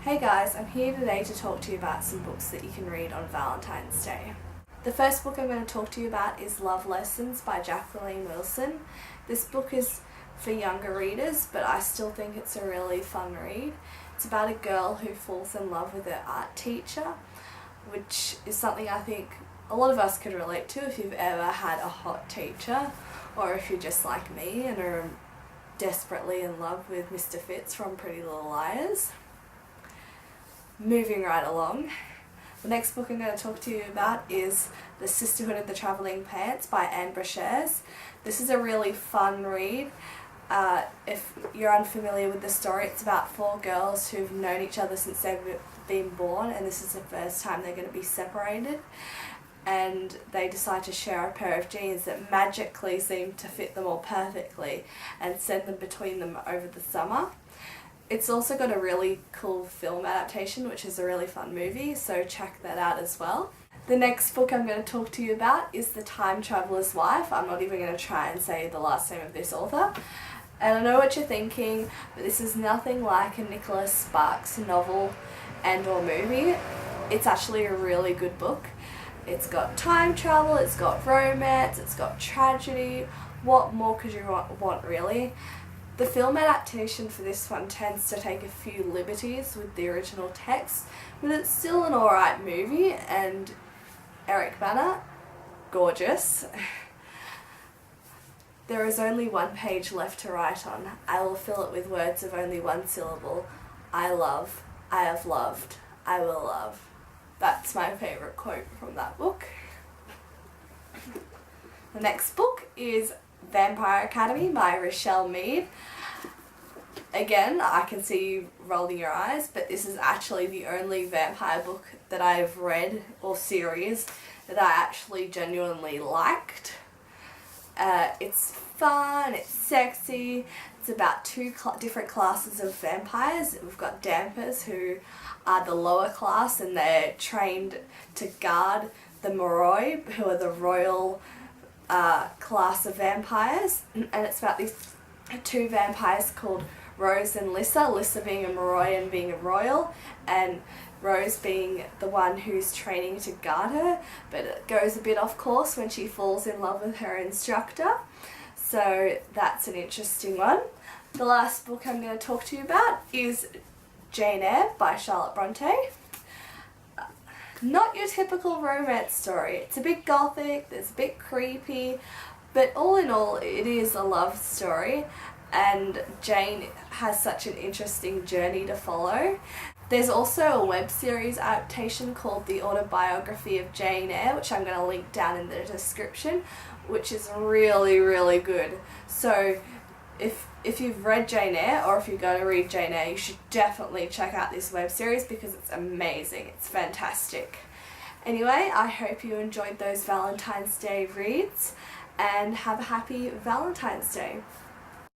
Hey guys, I'm here today to talk to you about some books that you can read on Valentine's Day. The first book I'm going to talk to you about is Love Lessons by Jacqueline Wilson. This book is for younger readers, but I still think it's a really fun read. It's about a girl who falls in love with her art teacher, which is something I think a lot of us could relate to if you've ever had a hot teacher, or if you're just like me and are desperately in love with Mr. Fitz from Pretty Little Liars. Moving right along, the next book I'm going to talk to you about is The Sisterhood of the Travelling Pants by Anne Brashares. This is a really fun read. If you're unfamiliar with the story, it's about four girls who've known each other since they've been born, and this is the first time they're going to be separated. And they decide to share a pair of jeans that magically seem to fit them all perfectly and send them between them over the summer. It's also got a really cool film adaptation, which is a really fun movie, so check that out as well. The next book I'm going to talk to you about is The Time Traveller's Wife. I'm not even going to try and say the last name of this author. And I know what you're thinking, but this is nothing like a Nicholas Sparks novel and or movie. It's actually a really good book. It's got time travel, it's got romance, it's got tragedy. What more could you want really? The film adaptation for this one tends to take a few liberties with the original text, but it's still an alright movie, and Eric Bana, gorgeous. There is only one page left to write on. I will fill it with words of only one syllable. I love, I have loved, I will love. That's my favourite quote from that book. The next book is Vampire Academy by Rochelle Mead. Again, I can see you rolling your eyes, but this is actually the only vampire book that I've read, or series, that I actually genuinely liked. It's fun, it's sexy, it's about two different classes of vampires. We've got dampers, who are the lower class, and they're trained to guard the Moroi, who are the royal class of vampires. And it's about these two vampires called Rose and Lissa, Lissa being a Moroi and being a royal, and Rose being the one who's training to guard her, but it goes a bit off course when she falls in love with her instructor. So that's an interesting one. The last book I'm going to talk to you about is Jane Eyre by Charlotte Bronte. Not your typical romance story. It's a bit gothic, it's a bit creepy, but all in all it is a love story, and Jane has such an interesting journey to follow. There's also a web series adaptation called The Autobiography of Jane Eyre, which I'm going to link down in the description, which is really, really good. So if you've read Jane Eyre, or if you're going to read Jane Eyre, you should definitely check out this web series because it's amazing. It's fantastic. Anyway, I hope you enjoyed those Valentine's Day reads, and have a happy Valentine's Day.